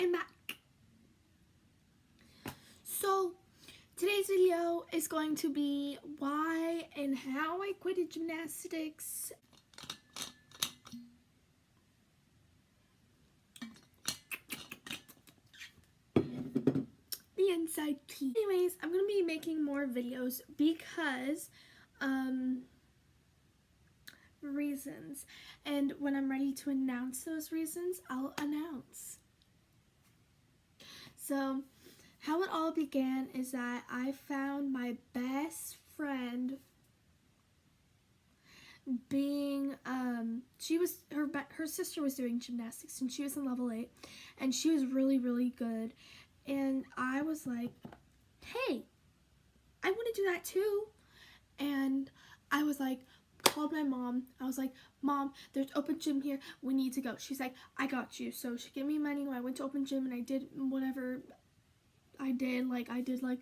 I'm back. So today's video is going to be why and how I quit gymnastics. The inside key. Anyways, I'm going to be making more videos because reasons, and when I'm ready to announce those reasons, I'll announce. So how it all began is that I found my best friend being her sister was doing gymnastics, and she was in level 8, and she was really good, and I was like, hey, I want to do that too. And I was like, called my mom. I was like, Mom, there's open gym here, we need to go. She's like, I got you. So she gave me money when I went to open gym, and I did whatever I did. Like, I did like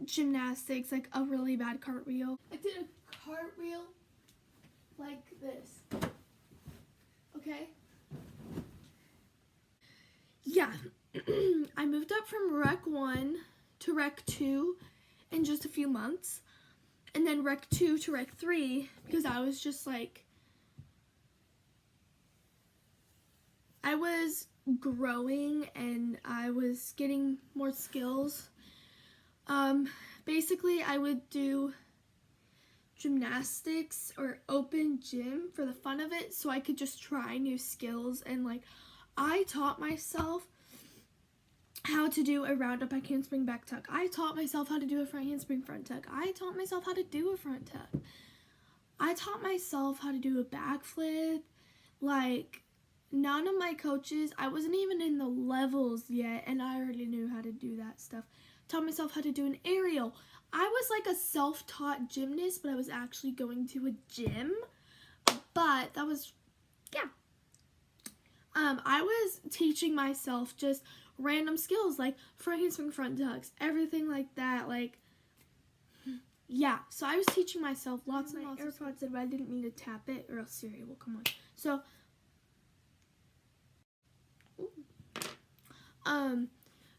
gymnastics, like a really bad cartwheel. I did a cartwheel like this. Okay? Yeah. I moved up from Rec 1 to Rec 2 in just a few months. And then Rec 2 to Rec 3 because I was just like, I was growing and I was getting more skills. Basically I would do gymnastics or open gym for the fun of it so I could just try new skills, and like I taught myself how to do a round up back handspring back tuck. I taught myself how to do a front handspring front tuck. I taught myself how to do a front tuck. I taught myself how to do a backflip. Like, none of my coaches, I wasn't even in the levels yet, and I already knew how to do that stuff. Taught myself how to do an aerial. I was like a self-taught gymnast, but I was actually going to a gym. But that was, yeah. I was teaching myself just random skills like front handspring front tucks, everything like that. Like, yeah, so I was teaching myself lots and lots of AirPods, but I didn't mean to tap it or else Siri will come on.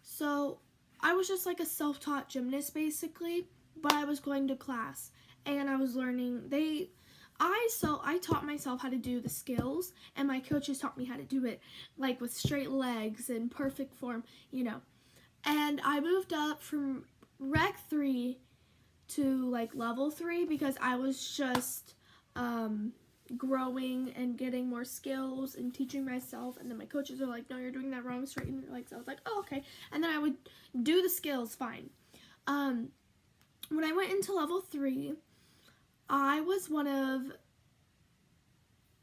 So I was just like a self-taught gymnast basically, but I was going to class and I was learning. I taught myself how to do the skills, and my coaches taught me how to do it like with straight legs and perfect form, you know. And I moved up from Rec 3 to like level 3 because I was just growing and getting more skills and teaching myself, and then my coaches are like, no, you're doing that wrong, straighten your legs. I was like, oh, okay. And then I would do the skills fine. When I went into level 3, I was one of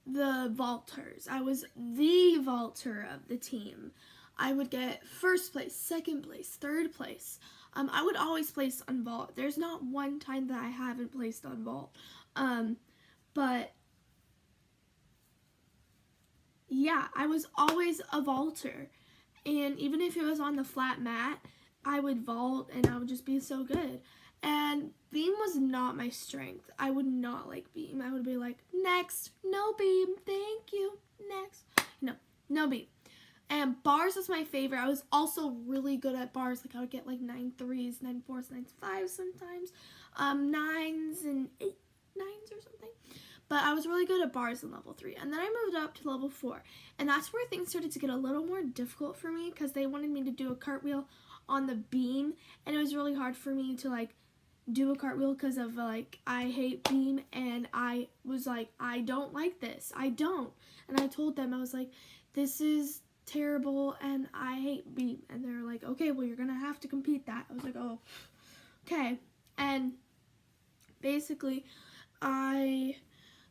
the vaulters. I was the vaulter of the team. I would get first place, second place, third place. I would always place on vault. There's not one time that I haven't placed on vault. But yeah, I was always a vaulter. And even if it was on the flat mat, I would vault and I would just be so good. And beam was not my strength. I would not like beam. I would be like, next, no beam, thank you, next. No beam. And bars was my favorite. I was also really good at bars. Like I would get like 9 3s, 9 4s, 9 5s sometimes. 9s and 8 9s or something. But I was really good at bars in level 3. And then I moved up to level 4. And that's where things started to get a little more difficult for me because they wanted me to do a cartwheel on the beam. And it was really hard for me to like do a cartwheel because of like I hate beam, and I was like, I don't like this. I don't. And I told them, I was like, this is terrible and I hate beam. And they're like, okay, well, you're gonna have to compete that. I was like, oh, okay. And basically I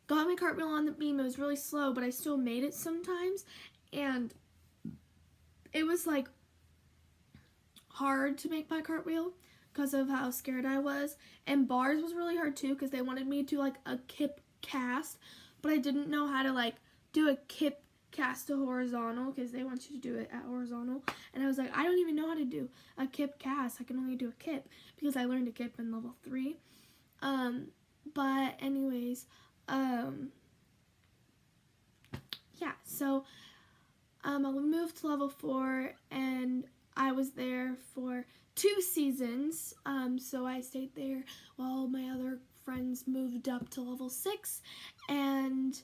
got my cartwheel on the beam. It was really slow, but I still made it sometimes, and it was like hard to make my cartwheel because of how scared I was. And bars was really hard too because they wanted me to like a kip cast, but I didn't know how to like do a kip cast to horizontal because they want you to do it at horizontal. And I was like, I don't even know how to do a kip cast. I can only do a kip because I learned a kip in level 3. But anyways, yeah, so I moved to level 4, and I was there for 2 seasons. So I stayed there while my other friends moved up to level 6. And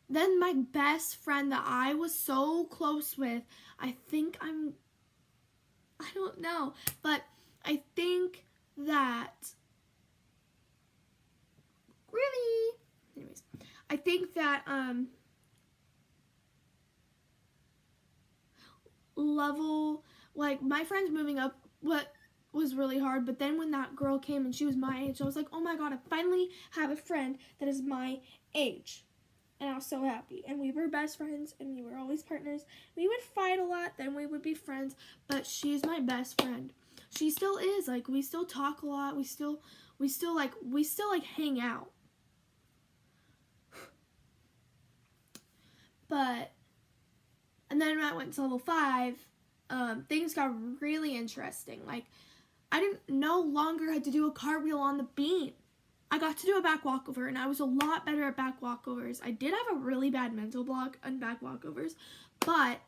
then my best friend that I was so close with, I don't know, but I think that, really, anyways, I think that, my friends moving up, what was really hard, but then when that girl came and she was my age, I was like, oh my god, I finally have a friend that is my age. And I was so happy. And we were best friends, and we were always partners. We would fight a lot, then we would be friends, but she's my best friend. She still is. Like, we still talk a lot. We still hang out. But, and then when I went to level 5, things got really interesting. Like, I didn't no longer had to do a cartwheel on the beam. I got to do a back walkover, and I was a lot better at back walkovers. I did have a really bad mental block on back walkovers, but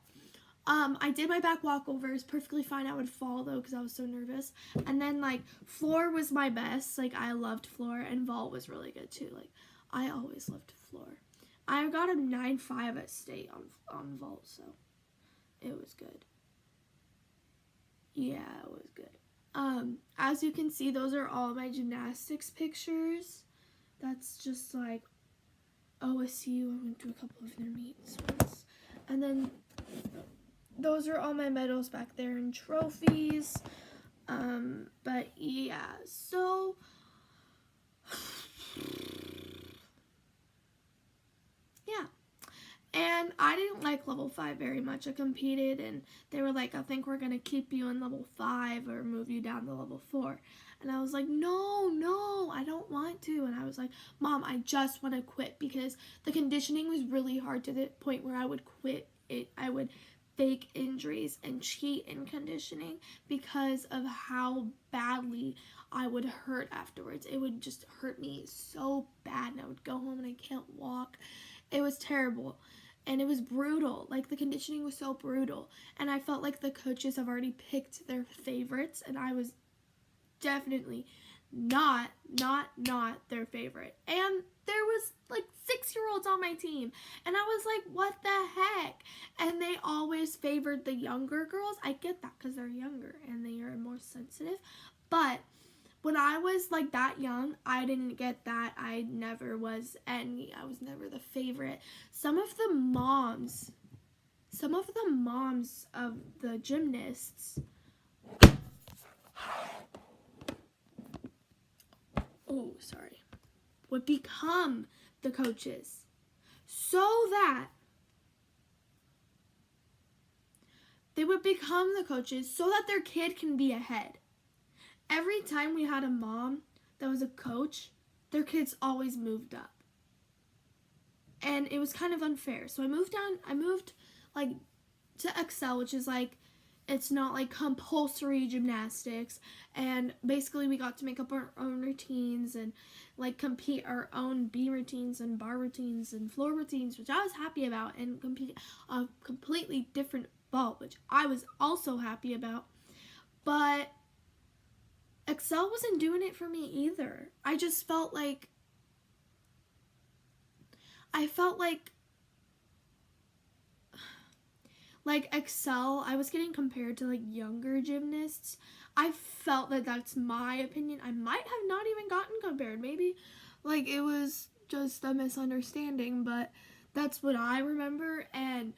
I did my back walkovers perfectly fine. I would fall, though, because I was so nervous. And then, like, floor was my best. Like, I loved floor, and vault was really good, too. Like, I always loved floor. I got a 9.5 at state on vault, so it was good. Yeah, it was good. As you can see, those are all my gymnastics pictures. That's just like OSU. I went to a couple of their meets once. And then those are all my medals back there and trophies. But yeah, so yeah. And I didn't like level 5 very much. I competed, and they were like, I think we're going to keep you in level 5 or move you down to level 4. And I was like, no, I don't want to. And I was like, Mom, I just want to quit, because the conditioning was really hard to the point where I would quit it. I would fake injuries and cheat in conditioning because of how badly I would hurt afterwards. It would just hurt me so bad, and I would go home and I can't walk. It was terrible. And it was brutal. Like, the conditioning was so brutal. And I felt like the coaches have already picked their favorites, and I was definitely not their favorite. And there was, like, 6-year-olds on my team. And I was like, what the heck? And they always favored the younger girls. I get that, because they're younger and they are more sensitive. But when I was, like, that young, I didn't get that. I was never the favorite. Some of the moms of the gymnasts, would become the coaches so that their kid can be ahead. Every time we had a mom that was a coach, their kids always moved up. And it was kind of unfair. So I moved like to Excel, which is like, it's not like compulsory gymnastics. And basically we got to make up our own routines and like compete our own B routines and bar routines and floor routines, which I was happy about, and compete a completely different vault, which I was also happy about. But Excel wasn't doing it for me either. I just felt like Excel, I was getting compared to like younger gymnasts. I felt that that's my opinion. I might have not even gotten compared. Maybe like it was just a misunderstanding, but that's what I remember. And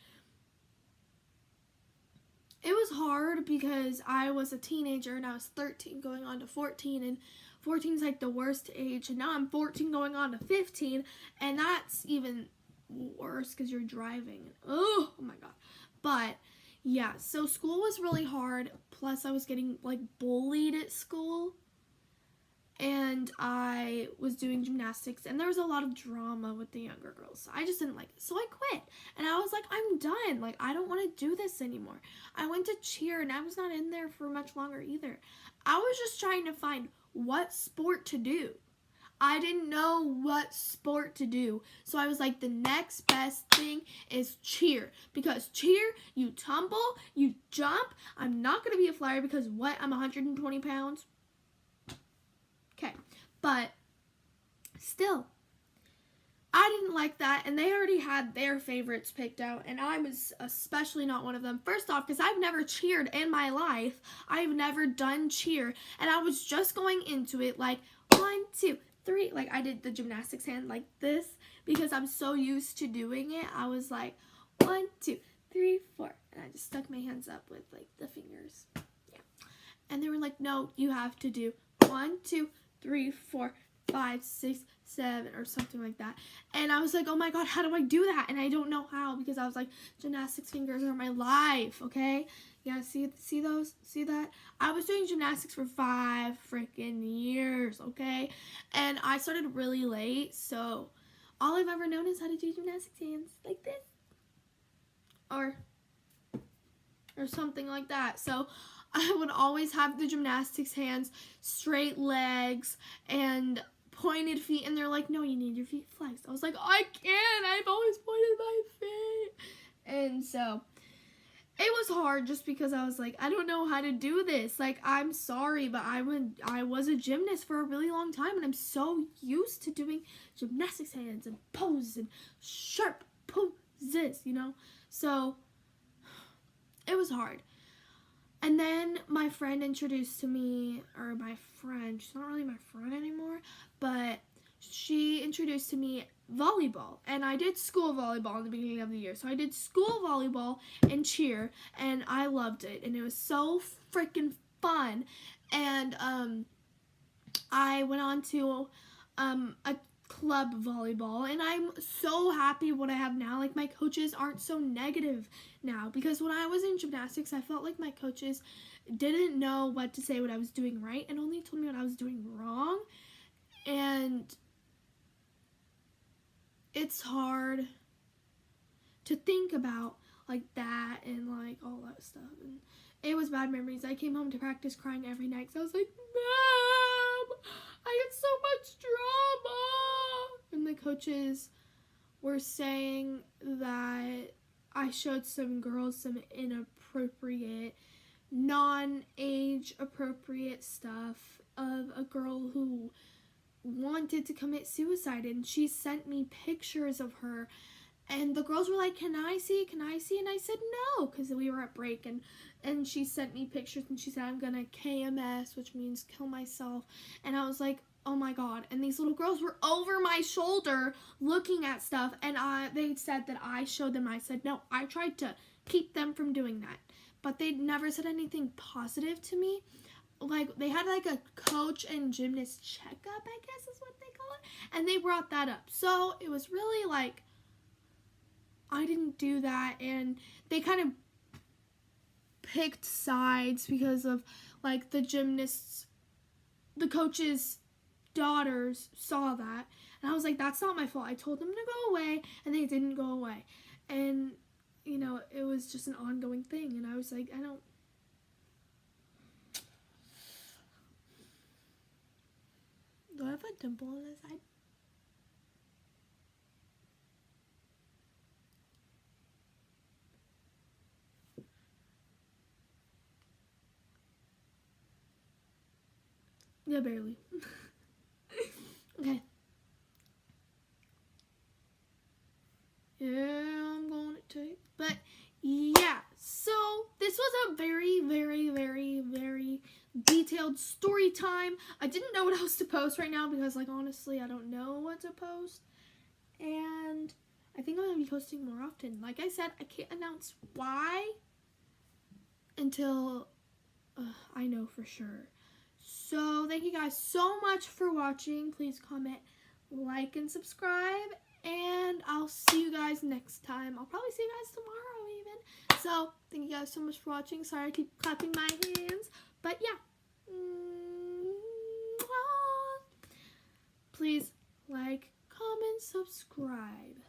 it was hard because I was a teenager and I was 13 going on to 14, and 14 is like the worst age, and now I'm 14 going on to 15, and that's even worse because you're driving. Oh my god. But yeah, so school was really hard, plus I was getting like bullied at school, and I was doing gymnastics, and there was a lot of drama with the younger girls. So I just didn't like it. So I quit. And I was like, I'm done. Like, I don't want to do this anymore. I went to cheer, and I was not in there for much longer either. I was just trying to find what sport to do. I didn't know what sport to do. So I was like, the next best thing is cheer. Because cheer, you tumble, you jump. I'm not going to be a flyer because what? I'm 120 pounds. Okay. But still, I didn't like that, and they already had their favorites picked out, and I was especially not one of them. First off, because I've never cheered in my life. I've never done cheer, and I was just going into it like 1, 2, 3. Like, I did the gymnastics hand like this because I'm so used to doing it. I was like 1, 2, 3, 4, and I just stuck my hands up with like the fingers. Yeah, and they were like, no, you have to do 1, 2, 3, 4, 5, 6, 7 or something like that. And I was like, oh my god, how do I do that? And I don't know how, because I was like, gymnastics fingers are my life. Okay, yeah, see those, see that? I was doing gymnastics for 5 freaking years. Okay, and I started really late, so all I've ever known is how to do gymnastics hands like this or something like that. So I would always have the gymnastics hands, straight legs, and pointed feet, and they're like, no, you need your feet flexed. I was like, I can't, I've always pointed my feet. And so it was hard just because I was like, I don't know how to do this. Like, I'm sorry, but I was a gymnast for a really long time, and I'm so used to doing gymnastics hands and poses and sharp poses, you know? So it was hard. And then my friend introduced to me, or my friend, she's not really my friend anymore, but she introduced to me volleyball. And I did school volleyball in the beginning of the year. So I did school volleyball and cheer, and I loved it. And it was so freaking fun. And I went on to a club volleyball, and I'm so happy what I have now. Like, my coaches aren't so negative now, because when I was in gymnastics, I felt like my coaches didn't know what to say, what I was doing right, and only told me what I was doing wrong. And it's hard to think about like that and like all that stuff, and it was bad memories. I came home to practice crying every night because I was like, Mom, I had so much drama. And the coaches were saying that I showed some girls some inappropriate, non-age appropriate stuff of a girl who wanted to commit suicide, and she sent me pictures of her, and the girls were like, can I see? And I said no, because we were at break, and she sent me pictures, and she said, I'm gonna KMS, which means kill myself. And I was like, oh my god. And these little girls were over my shoulder looking at stuff, and they said that I showed them. I said no, I tried to keep them from doing that, but they never said anything positive to me. Like, they had like a coach and gymnast checkup, I guess is what they call it, and they brought that up. So it was really like, I didn't do that, and they kind of picked sides because of like the gymnasts, the coaches' daughters saw that, and I was like, that's not my fault. I told them to go away, and they didn't go away, and you know, it was just an ongoing thing, and I was like, do I have a dimple on this side? Yeah, barely. Okay. Yeah, I'm going to take. But yeah, so this was a very, very, very, very detailed story time. I didn't know what else to post right now because, like, honestly, I don't know what to post. And I think I'm going to be posting more often. Like I said, I can't announce why until I know for sure. So thank you guys so much for watching. Please comment, like, and subscribe. And I'll see you guys next time. I'll probably see you guys tomorrow even. So thank you guys so much for watching. Sorry I keep clapping my hands. But yeah. Please like, comment, subscribe.